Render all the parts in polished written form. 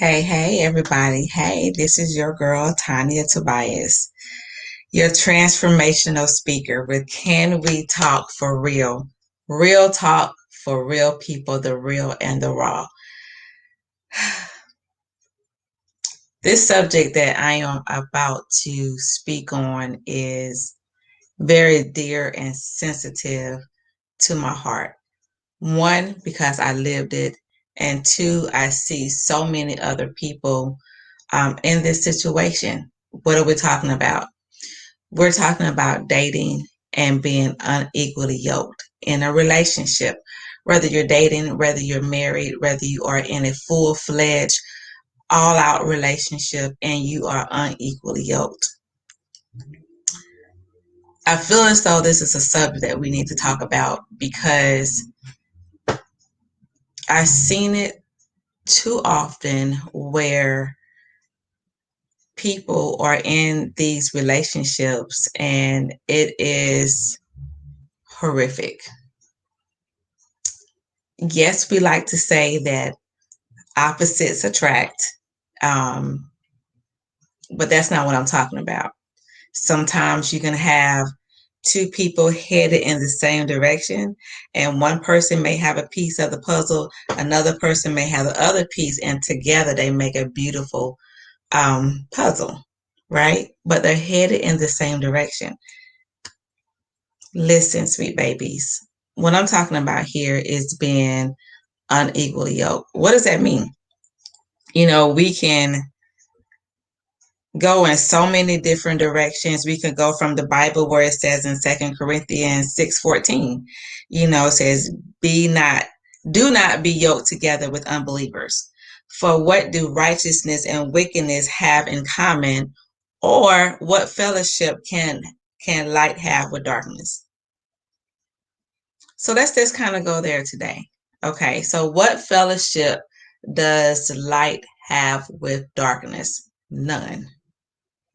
Hey, everybody. Hey, this is your girl, Tanya Tobias, your transformational speaker with Can We Talk for Real? Real talk for real people, the real and the raw. This subject that I am about to speak on is very dear and sensitive to my heart. One, because I lived it, and two, I see so many other people in this situation. What are we talking about? We're talking about dating and being unequally yoked in a relationship. Whether you're dating, whether you're married, whether you are in a full fledged, all out relationship and you are unequally yoked. I feel as though this is a subject that we need to talk about because I've seen it too often where people are in these relationships and it is horrific. Yes, we like to say that opposites attract, um, but that's not what I'm talking about. Sometimes you can have two people headed in the same direction, and one person may have a piece of the puzzle, another person may have the other piece, and together they make a beautiful puzzle, right? But they're headed in the same direction. Listen, sweet babies. What I'm talking about here is being unequally yoked. What does that mean? We can go in so many different directions. We could go from the Bible where it says in 2 Corinthians 6:14, it says, do not be yoked together with unbelievers. For what do righteousness and wickedness have in common? Or what fellowship can light have with darkness? So let's just kind of go there today. Okay, so what fellowship does light have with darkness? None.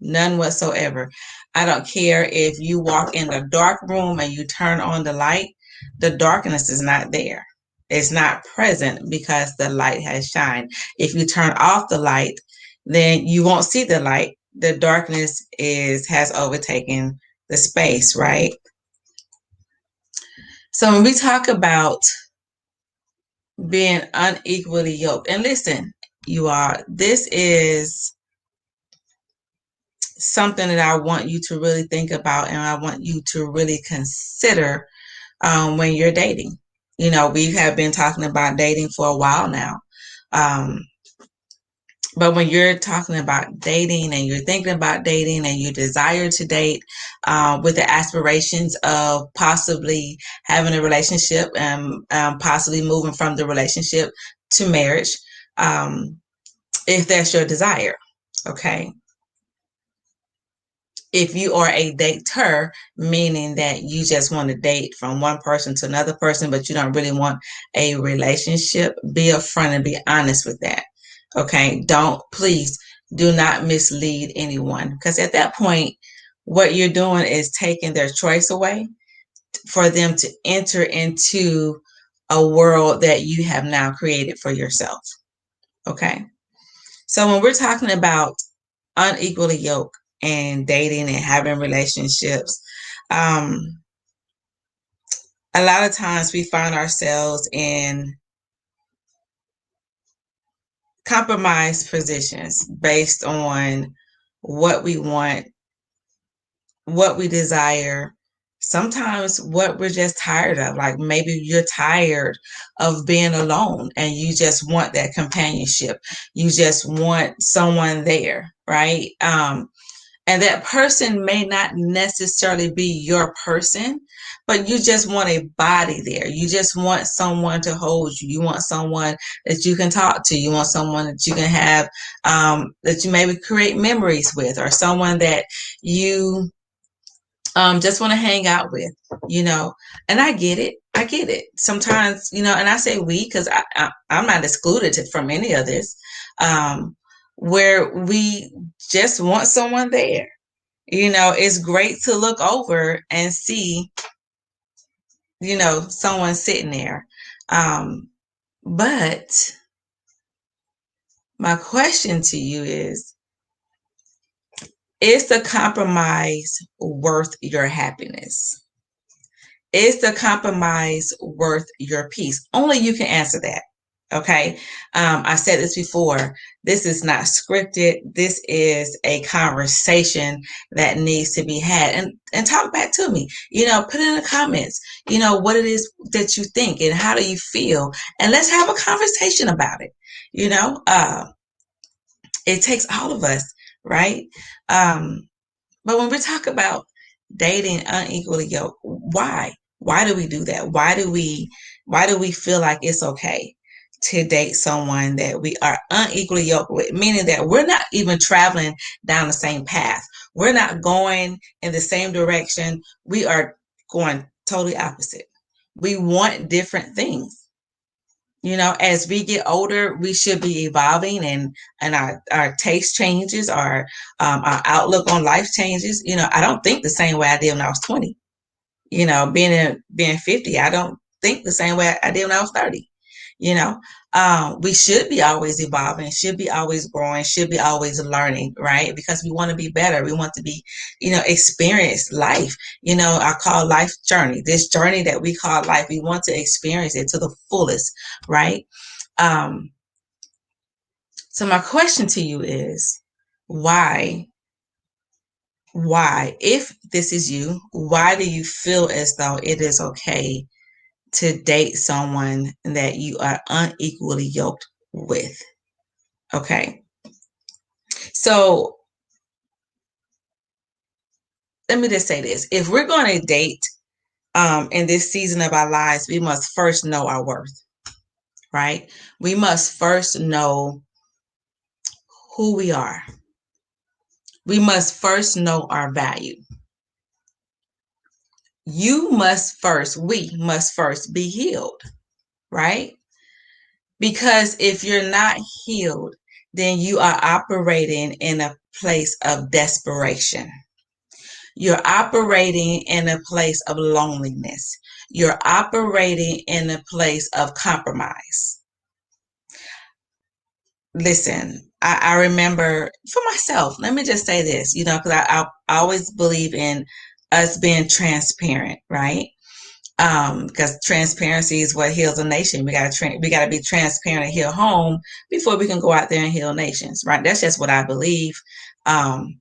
None whatsoever. I don't care if you walk in a dark room and you turn on the light, the darkness is not there. It's not present because the light has shined. If you turn off the light, then you won't see the light. The darkness has overtaken the space, right? So when we talk about being unequally yoked, and listen, you are, this is something that I want you to really think about and I want you to really consider when you're dating. We have been talking about dating for a while now. Um, but when you're talking about dating and you're thinking about dating and you desire to date with the aspirations of possibly having a relationship and possibly moving from the relationship to marriage, if that's your desire, okay? If you are a dater, meaning that you just want to date from one person to another person, but you don't really want a relationship, be upfront and be honest with that. Okay. Please do not mislead anyone because at that point, what you're doing is taking their choice away for them to enter into a world that you have now created for yourself. Okay. So when we're talking about unequally yoked and dating and having relationships, um, a lot of times we find ourselves in compromised positions based on what we want, what we desire, sometimes what we're just tired of. Like maybe you're tired of being alone and you just want that companionship. You just want someone there, right? And that person may not necessarily be your person, but you just want a body there. You just want someone to hold you. You want someone that you can talk to. You want someone that you can have, that you maybe create memories with, or someone that you just want to hang out with, And I get it. I get it. Sometimes, and I say we because I'm not excluded from any of this, where we just want someone there. It's great to look over and see, someone sitting there. But My question to you is the compromise worth your happiness? Is the compromise worth your peace? Only you can answer that. Okay. I said this before. This is not scripted. This is a conversation that needs to be had, and talk back to me. Put in the comments, what it is that you think and how do you feel? And let's have a conversation about it. You know, uh, it takes all of us, right? Um, but when we talk about dating unequally yoked, why? Why do we do that? Why do we feel like it's okay to date someone that we are unequally yoked with, meaning that we're not even traveling down the same path. We're not going in the same direction. We are going totally opposite. We want different things. As we get older, we should be evolving, and our taste changes, our outlook on life changes. I don't think the same way I did when I was 20. Being 50, I don't think the same way I did when I was 30. You know, we should be always evolving, should be always growing, should be always learning, right? Because we want to be better. We want to be, experience life. I call life journey. This journey that we call life, we want to experience it to the fullest, right? Um, so my question to you is, why? Why, if this is you, why do you feel as though it is okay to date someone that you are unequally yoked with? Okay. So let me just say this. If we're going to date in this season of our lives, we must first know our worth, right? We must first know who we are. We must first know our value. We must first be healed, right? Because if you're not healed, then you are operating in a place of desperation. You're operating in a place of loneliness. You're operating in a place of compromise. Listen, I remember for myself, let me just say this, because I always believe in us being transparent, right? Because transparency is what heals a nation. We gotta be transparent and heal home before we can go out there and heal nations, right? That's just what I believe. Um,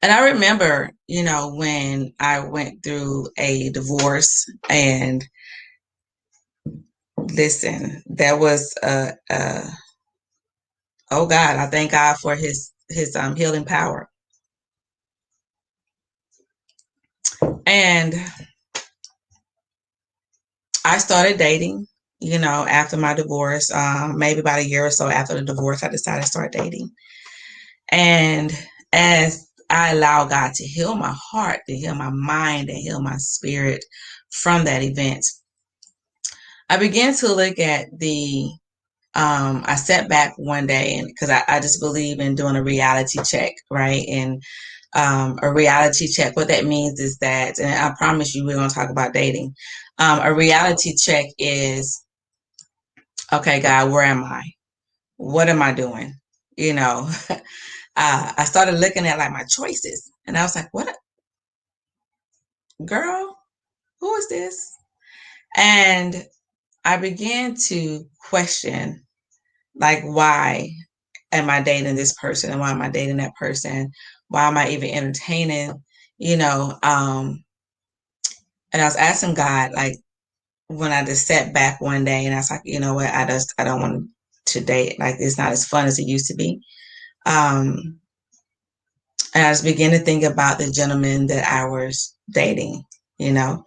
and I remember, when I went through a divorce, and listen, that was oh God, I thank God for his healing power. And I started dating, after my divorce. Maybe about a year or so after the divorce, I decided to start dating. And as I allow God to heal my heart, to heal my mind, and heal my spirit from that event, I began to look at I sat back one day, and because I just believe in doing a reality check, right? And a reality check, what that means is that, and I promise you, we're going to talk about dating. A reality check is, okay, God, where am I? What am I doing? You know, I started looking at like my choices, and I was like, what, girl, who is this? And I began to question, like, why am I dating this person, and why am I dating that person? Why am I even entertaining? You know, um, and I was asking God, like, when I just sat back one day, and I was like, you know what, I don't want to date. Like, it's not as fun as it used to be. Um, and I just began to think about the gentlemen that I was dating, you know,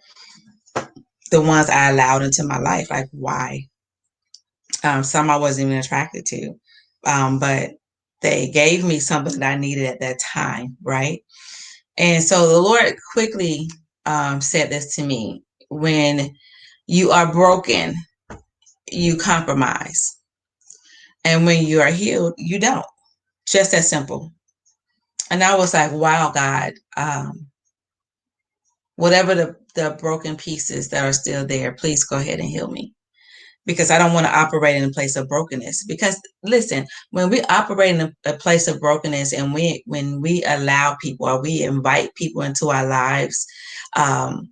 the ones I allowed into my life. Like, why? Some I wasn't even attracted to, but they gave me something that I needed at that time, right? And so the Lord quickly said this to me: when you are broken, you compromise. And when you are healed, you don't. Just that simple. And I was like, wow, God, whatever the broken pieces that are still there, please go ahead and heal me. because I don't want to operate in a place of brokenness. Because listen, when we operate in a place of brokenness, and when we allow people, or we invite people into our lives, um,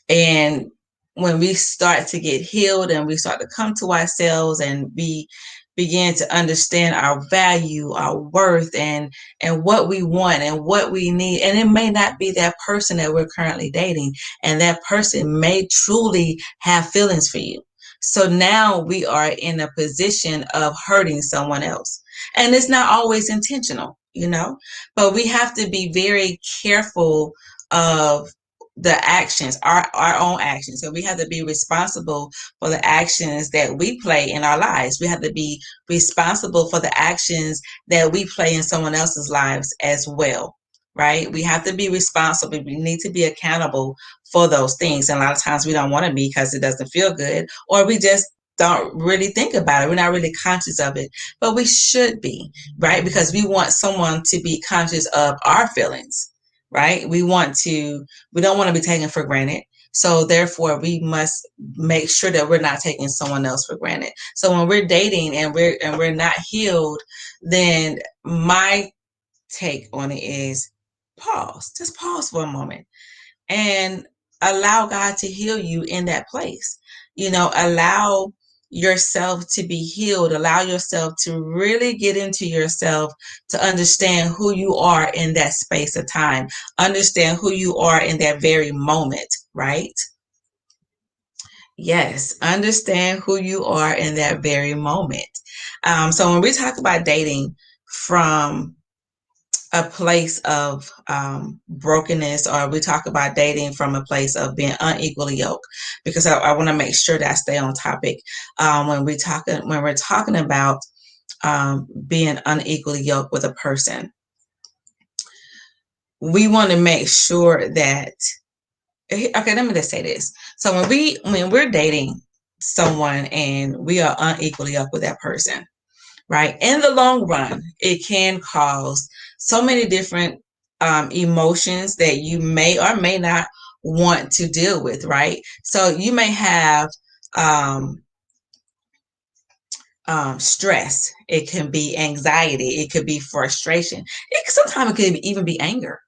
and when we start to get healed and we start to come to ourselves and we begin to understand our value, our worth, and what we want and what we need. And it may not be that person that we're currently dating, and that person may truly have feelings for you. So now we are in a position of hurting someone else. And it's not always intentional, but we have to be very careful of the actions, our own actions. So we have to be responsible for the actions that we play in our lives. We have to be responsible for the actions that we play in someone else's lives as well, right? We have to be responsible. We need to be accountable for those things. And a lot of times we don't want to be, because it doesn't feel good, or we just don't really think about it. We're not really conscious of it, but we should be, right? Because we want someone to be conscious of our feelings, right? We don't want to be taken for granted. So therefore we must make sure that we're not taking someone else for granted. So when we're dating and we're not healed, then my take on it is pause. Just pause for a moment and allow God to heal you in that place. Allow yourself to be healed. Allow yourself to really get into yourself, to understand who you are in that space of time. Understand who you are in that very moment, right? Yes, understand who you are in that very moment. So when we talk about dating from a place of brokenness, or we talk about dating from a place of being unequally yoked, because I want to make sure that I stay on topic. When we're talking about being unequally yoked with a person, we want to make sure that, okay, let me just say this. So when we're dating someone and we are unequally yoked with that person, right? In the long run, it can cause so many different emotions that you may or may not want to deal with, right? So you may have um, stress. It can be anxiety. It could be frustration. Sometimes it could even be anger.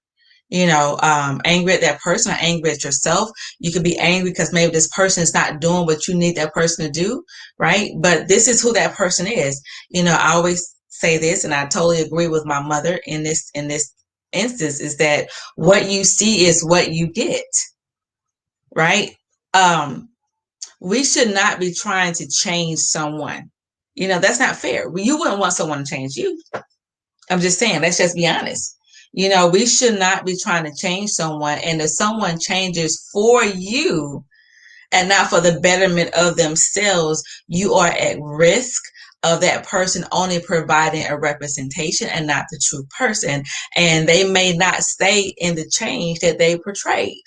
Angry at that person, or angry at yourself. You could be angry because maybe this person is not doing what you need that person to do, right? But this is who that person is. I always say this, and I totally agree with my mother in this instance, is that what you see is what you get, right? Um, we should not be trying to change someone. That's not fair. You wouldn't want someone to change you. I'm just saying, let's just be honest. We should not be trying to change someone. And if someone changes for you and not for the betterment of themselves, you are at risk of that person only providing a representation and not the true person. And they may not stay in the change that they portrayed.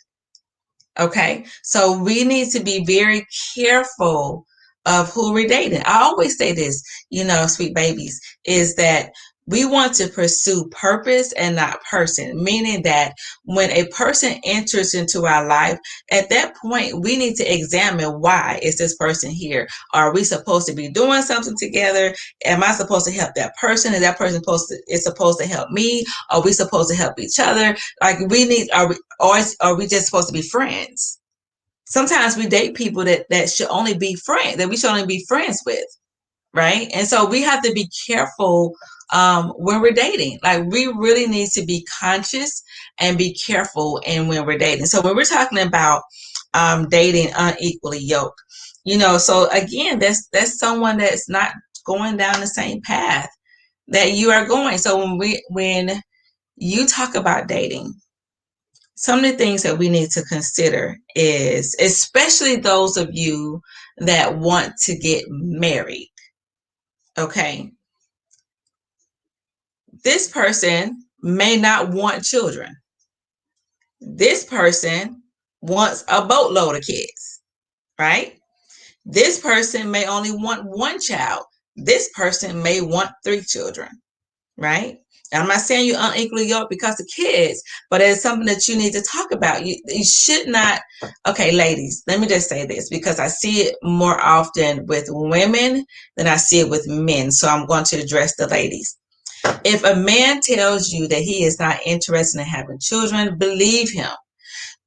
Okay, so we need to be very careful of who we're dating. I always say this, sweet babies, is that we want to pursue purpose and not person, meaning that when a person enters into our life, at that point, we need to examine, why is this person here? Are we supposed to be doing something together? Am I supposed to help that person? Is that person supposed to help me? Are we supposed to help each other? Like, or are we just supposed to be friends? Sometimes we date people that should only be friends, that we should only be friends with, right? And so we have to be careful when we're dating. Like, we really need to be conscious and be careful in when we're dating. So when we're talking about dating unequally yoked, so again, that's someone that's not going down the same path that you are going. So when you talk about dating, some of the things that we need to consider is, especially those of you that want to get married, okay, this person may not want children. This person wants a boatload of kids, right? This person may only want one child. This person may want 3 children, right? I'm not saying you're unequally yoked because of kids, but it's something that you need to talk about. You should not. Okay, ladies, let me just say this because I see it more often with women than I see it with men. So I'm going to address the ladies. If a man tells you that he is not interested in having children, believe him.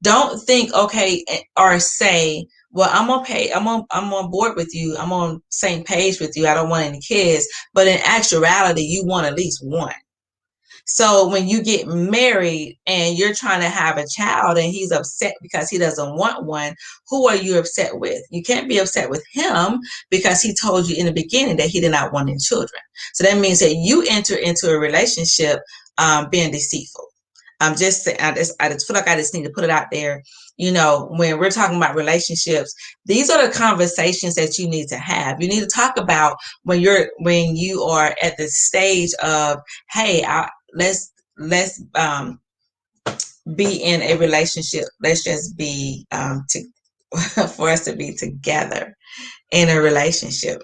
Don't think, okay, or say, well, I'm on board with you. I'm on same page with you. I don't want any kids. But in actuality, you want at least one. So when you get married and you're trying to have a child and he's upset because he doesn't want one, who are you upset with? You can't be upset with him because he told you in the beginning that he did not want any children. So that means that you enter into a relationship being deceitful. I just feel like I just need to put it out there. When we're talking about relationships, these are the conversations that you need to have. You need to talk about when you are at the stage of, hey, let's be in a relationship. Let's just be for us to be together in a relationship.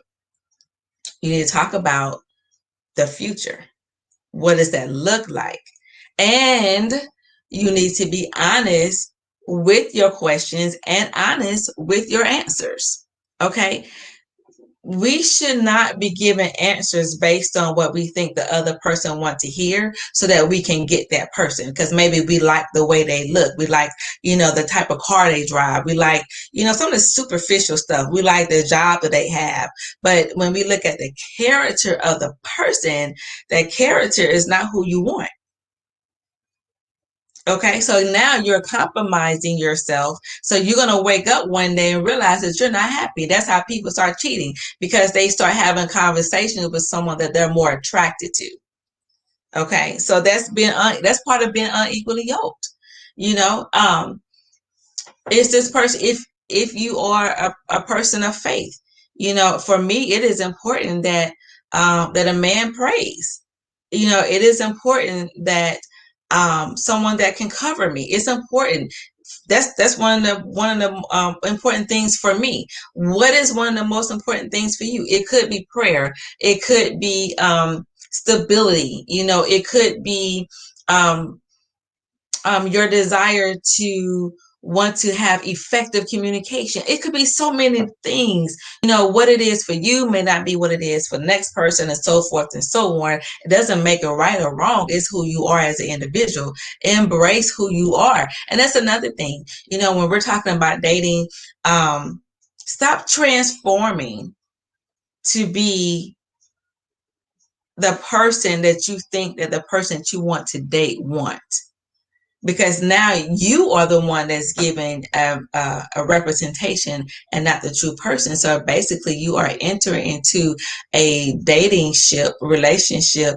You need to talk about the future. What does that look like? And you need to be honest with your questions and honest with your answers. Okay. We should not be giving answers based on what we think the other person wants to hear so that we can get that person, because maybe we like the way they look, we like the type of car they drive, we like some of the superficial stuff, we like the job that they have. But when we look at the character of the person, that character is not who you want. Okay, so now you're compromising yourself. So you're going to wake up one day and realize that you're not happy. That's how people start cheating, because they start having conversations with someone that they're more attracted to. Okay, so that's part of being unequally yoked. You know, it's this person. If you are a person of faith, for me, it is important that that a man prays. It is important that someone that can cover me. It's important. That's one of the important things for me. What is one of the most important things for you? It could be prayer. It could be stability. It could be um, your desire to want to have effective communication. It could be so many things. What it is for you may not be what it is for the next person, and so forth and so on. It doesn't make it right or wrong. It's who you are as an individual. Embrace who you are. And that's another thing. When we're talking about dating, stop transforming to be the person that you think that the person that you want to date wants, because now you are the one that's giving a representation and not the true person. So basically, you are entering into a dating relationship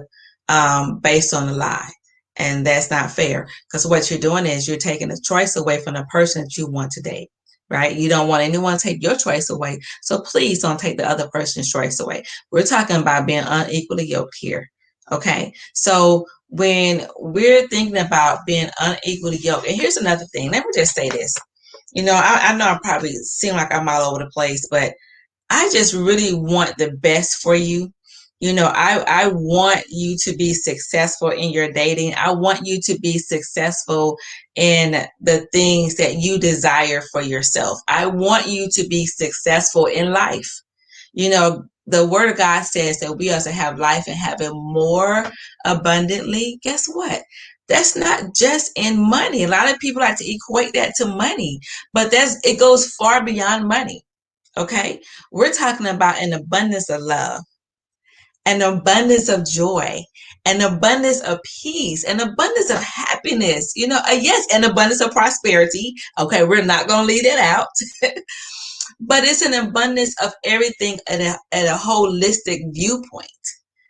based on a lie. And that's not fair, because what you're doing is you're taking a choice away from the person that you want to date. Right? You don't want anyone to take your choice away. So please don't take the other person's choice away. We're talking about being unequally yoked here. Okay. So when we're thinking about being unequally yoked, and here's another thing, let me just say this. I know I probably seem like I'm all over the place, but I just really want the best for you. I want you to be successful in your dating. I want you to be successful in the things that you desire for yourself. I want you to be successful in life. The word of God says that we also have life and have it more abundantly. Guess what? That's not just in money. A lot of people like to equate that to money, but it goes far beyond money. Okay. We're talking about an abundance of love, an abundance of joy, an abundance of peace, an abundance of happiness, yes, an abundance of prosperity. Okay. We're not going to leave it out. But it's an abundance of everything at a holistic viewpoint,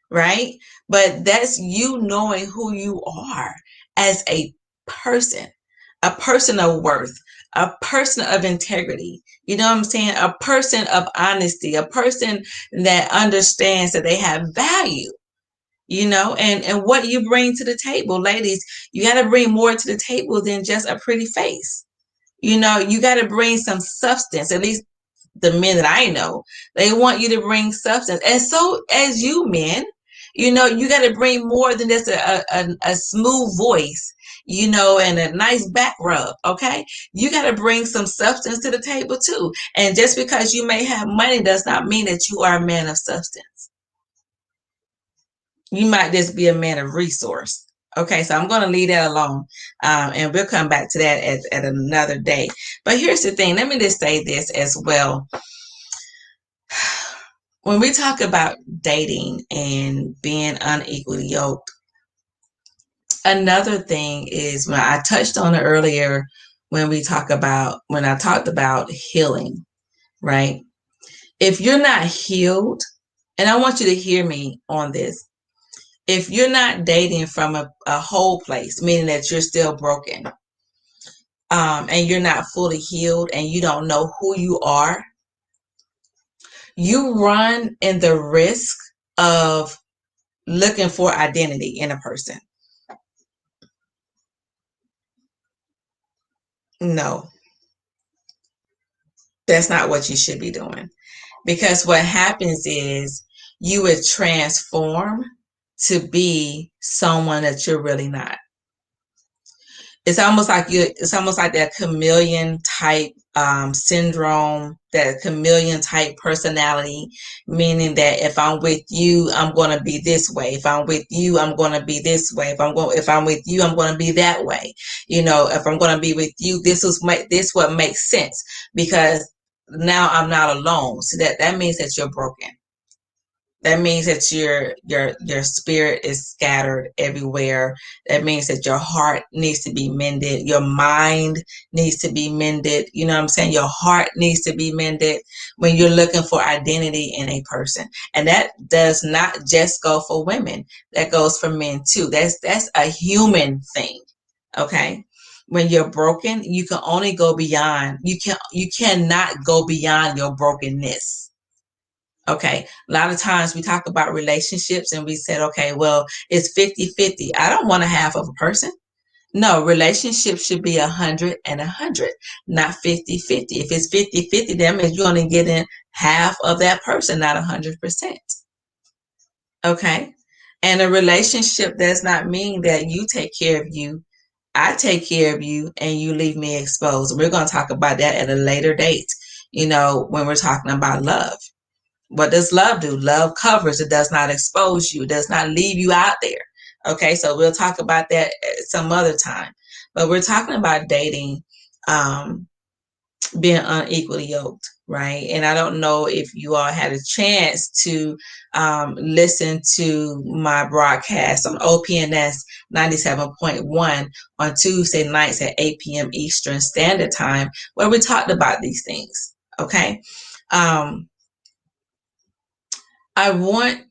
right? But that's you knowing who you are as a person of worth, a person of integrity. You know what I'm saying? A person of honesty, a person that understands that they have value. And what you bring to the table, ladies, you got to bring more to the table than just a pretty face. You got to bring some substance. At least the men that I know, they want you to bring substance. And so as you men, You got to bring more than just a smooth voice, and a nice back rub. Okay. You got to bring some substance to the table too. And just because you may have money does not mean that you are a man of substance. You might just be a man of resource. Okay, so I'm going to leave that alone, and we'll come back to that at another day. But here's the thing. Let me just say this as well. When we talk about dating and being unequally yoked, another thing is when I touched on it earlier when I talked about healing, right? If you're not healed, and I want you to hear me on this, if you're not dating from a whole place, meaning that you're still broken, and you're not fully healed and you don't know who you are, you run in the risk of looking for identity in a person. No, that's not what you should be doing. Because what happens is you would transform to be someone that you're really not. It's almost like that chameleon type syndrome, that chameleon type personality, meaning that if I'm with you, I'm going to be this way. If I'm with you, I'm going to be this way. If I'm with you, I'm going to be that way. If I'm going to be with you, this what makes sense, because now I'm not alone. So that means that you're broken. That means that your spirit is scattered everywhere. That means that your heart needs to be mended. Your mind needs to be mended. You know what I'm saying? Your heart needs to be mended when you're looking for identity in a person. And that does not just go for women. That goes for men too. That's a human thing. Okay. When you're broken, you can only go beyond. You cannot go beyond your brokenness. Okay. A lot of times we talk about relationships and we said, okay, well, it's 50-50. I don't want a half of a person. No, relationships should be 100 and 100, not 50-50. If it's 50-50, that means you're only getting half of that person, not 100%. Okay. And a relationship does not mean that you take care of you, I take care of you, and you leave me exposed. We're going to talk about that at a later date, when we're talking about love. What does love do? Love covers. It does not expose you. It does not leave you out there. Okay, so we'll talk about that some other time. But we're talking about dating, um, being unequally yoked, right? And I don't know if you all had a chance to listen to my broadcast on OPNS 97.1 on Tuesday nights at 8 p.m. Eastern Standard Time, where we talked about these things. Okay. Um, I want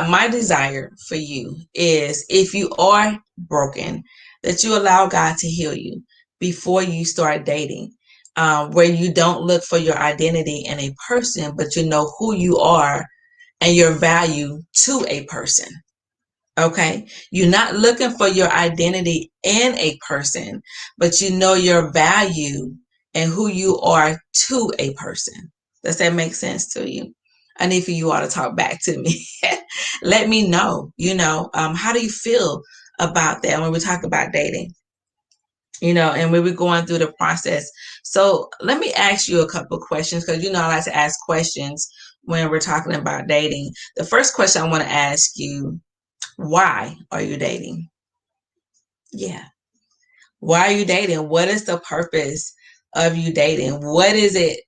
my desire for you is, if you are broken, that you allow God to heal you before you start dating, where you don't look for your identity in a person, but you know who you are and your value to a person. Okay. You're not looking for your identity in a person, but you know your value and who you are to a person. Does that make sense to you? I need for you all to talk back to me. Let me know, how do you feel about that when we talk about dating, and when we're going through the process. So let me ask you a couple of questions, because, I like to ask questions when we're talking about dating. The first question I want to ask you: why are you dating? Yeah. Why are you dating? What is the purpose of you dating? What is it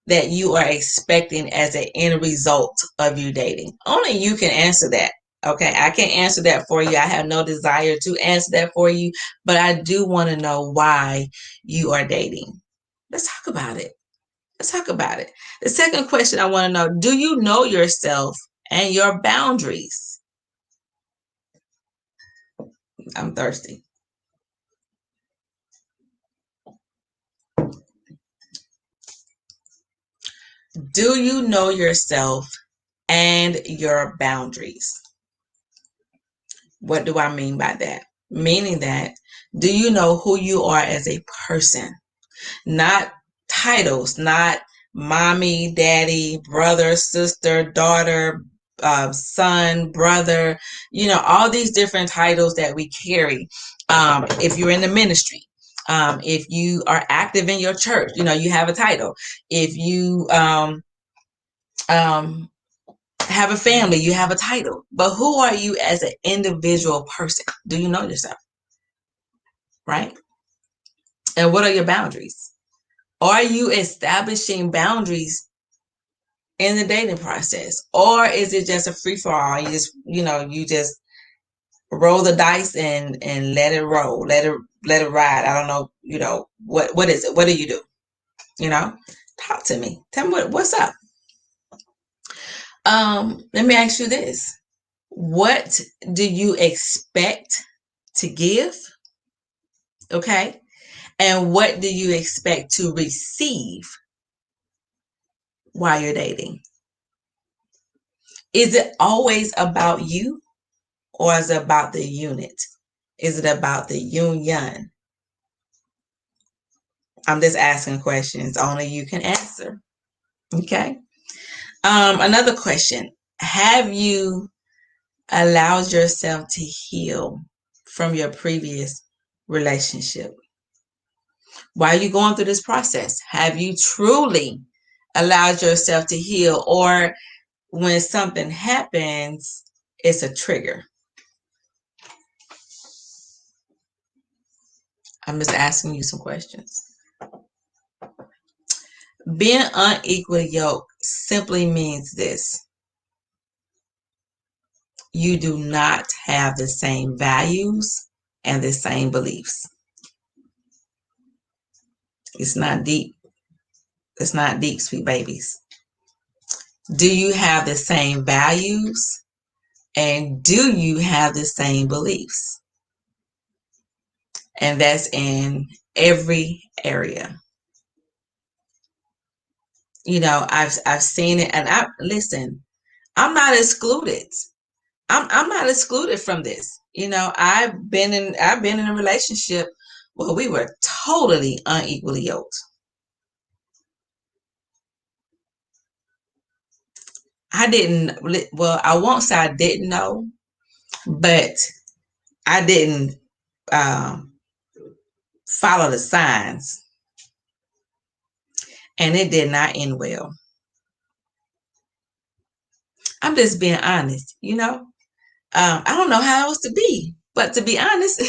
that you are expecting as an end result of you dating? Only you can answer that. Okay. I can't answer that for you. I have no desire to answer that for you, but I do want to know why you are dating. Let's talk about it. Let's talk about it. The second question I want to know: do you know yourself and your boundaries? I'm thirsty. Do you know yourself and your boundaries? What do I mean by that? Meaning that, do you know who you are as a person? Not titles, not mommy, daddy, brother, sister, daughter, son, brother, all these different titles that we carry. If you're in the ministry, if you are active in your church, you have a title. If you um, have a family, you have a title. But who are you as an individual person? Do you know yourself? Right? And what are your boundaries? Are you establishing boundaries in the dating process? Or is it just a free for all? You just roll the dice and let it roll. Let it ride. I don't know, what is it? What do you do? You know? Talk to me. Tell me what's up. Let me ask you this. What do you expect to give? Okay. And what do you expect to receive while you're dating? Is it always about you, or is it about the unit? Is it about the union? I'm just asking questions only you can answer. Okay. Another question. Have you allowed yourself to heal from your previous relationship? While you're going through this process, have you truly allowed yourself to heal? Or when something happens, it's a trigger? I'm just asking you some questions. Being unequally yoked simply means this: you do not have the same values and the same beliefs. It's not deep. It's not deep, sweet babies. Do you have the same values and do you have the same beliefs? And that's in every area. I've seen it, and I listen. I'm not excluded. I'm not excluded from this. I've been in a relationship where we were totally unequally yoked. I didn't, well, I won't say I didn't know, but I didn't um, follow the signs, and it did not end well. I'm just being honest. I don't know how else to be, but to be honest,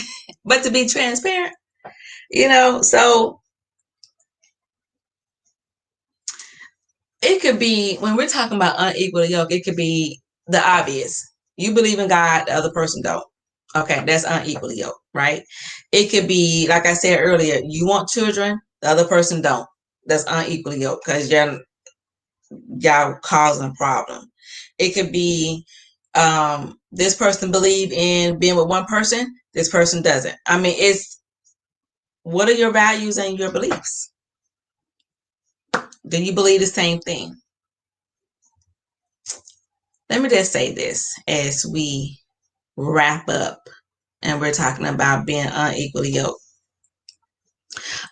but to be transparent. So it could be, when we're talking about unequal yoke, it could be the obvious. You believe in God, the other person don't. Okay, that's unequally yoked, right? It could be, like I said earlier, you want children, the other person don't. That's unequally yoked because y'all causing a problem. It could be this person believe in being with one person, this person doesn't. I mean, it's, what are your values and your beliefs? Do you believe the same thing? Let me just say this as we wrap up and we're talking about being unequally yoked.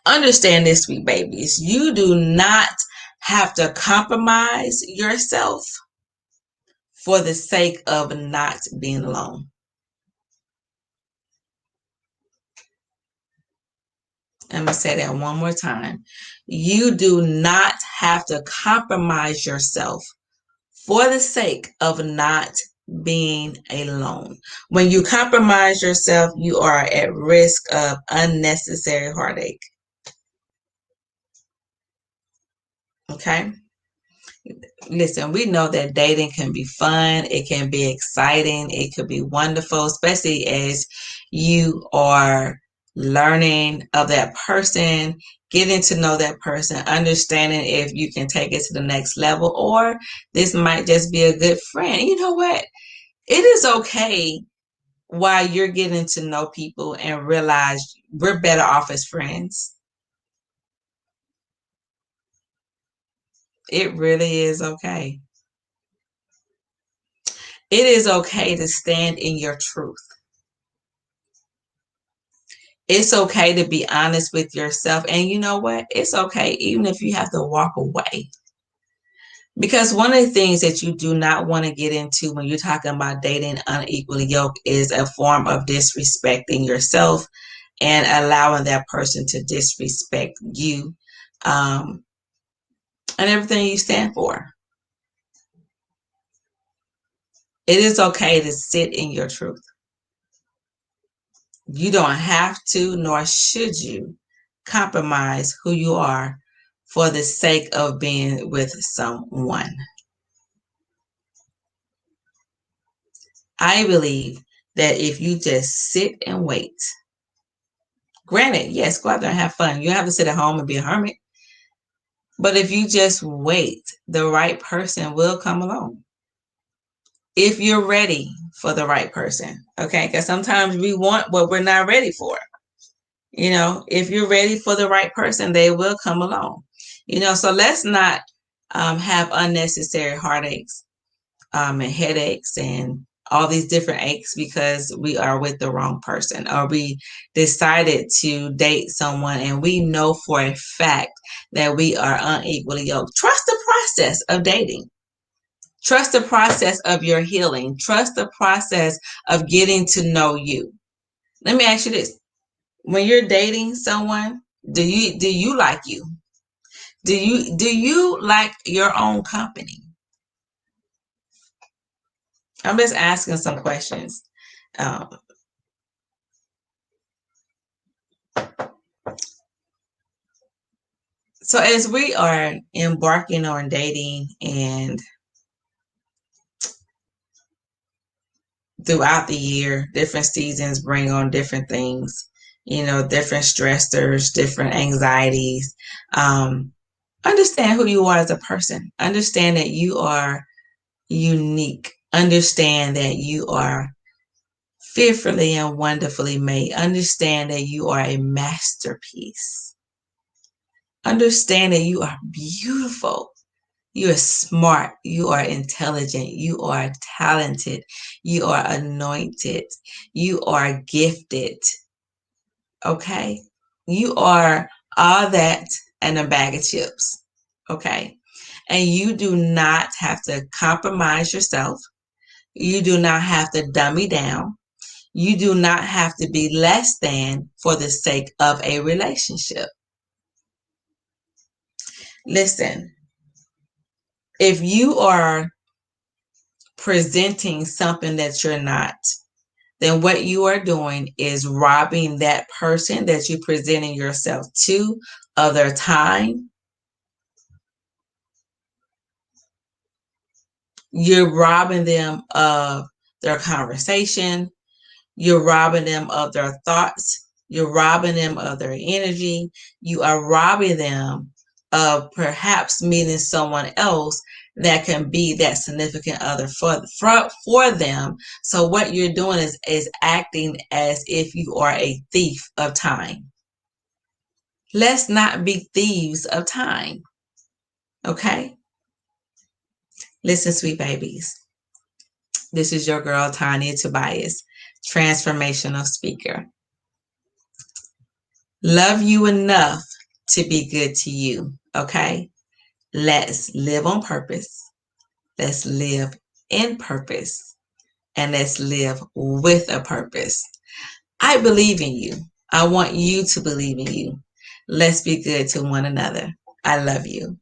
Understand this, sweet babies. You do not have to compromise yourself for the sake of not being alone. I'm going to say that one more time. You do not have to compromise yourself for the sake of not being alone. When you compromise yourself, you are at risk of unnecessary heartache. Okay? Listen, we know that dating can be fun, it can be exciting, it could be wonderful, especially as you are learning of that person, getting to know that person, understanding if you can take it to the next level, or this might just be a good friend. You know what? It is okay while you're getting to know people and realize we're better off as friends. It really is okay. It is okay to stand in your truth. It's okay to be honest with yourself. And you know what? It's okay even if you have to walk away. Because one of the things that you do not want to get into when you're talking about dating unequally yoked is a form of disrespecting yourself and allowing that person to disrespect you, um, and everything you stand for. It is okay to sit in your truth. You don't have to, nor should you, compromise who you are for the sake of being with someone. I believe that if you just sit and wait, granted, yes, go out there and have fun. You don't have to sit at home and be a hermit. But if you just wait, the right person will come along. If you're ready for the right person, okay? Because sometimes we want what we're not ready for. If you're ready for the right person, they will come along. So let's not have unnecessary heartaches and headaches and all these different aches because we are with the wrong person, or we decided to date someone and we know for a fact that we are unequally yoked. Trust the process of dating. Trust the process of your healing. Trust the process of getting to know you. Let me ask you this. When you're dating someone, do you like you? Do you like your own company? I'm just asking some questions. Um, so as we are embarking on dating, and throughout the year, different seasons bring on different things, different stressors, different anxieties. Um, Understand who you are as a person. Understand that you are unique. Understand that you are fearfully and wonderfully made. Understand that you are a masterpiece. Understand that you are beautiful. You are smart. You are intelligent. You are talented. You are anointed. You are gifted. Okay? You are all that and a bag of chips. Okay? And you do not have to compromise yourself. You do not have to dummy down. You do not have to be less than for the sake of a relationship. Listen, if you are presenting something that you're not, then what you are doing is robbing that person that you're presenting yourself to of their time. You're robbing them of their conversation. You're robbing them of their thoughts. You're robbing them of their energy. You are robbing them of perhaps meeting someone else that can be that significant other for them. So what you're doing is acting as if you are a thief of time. Let's not be thieves of time. Okay? Listen, sweet babies. This is your girl, Tanya Tobias, transformational speaker. Love you enough to be good to you. Okay? Let's live on purpose. Let's live in purpose. And let's live with a purpose. I believe in you. I want you to believe in you. Let's be good to one another. I love you.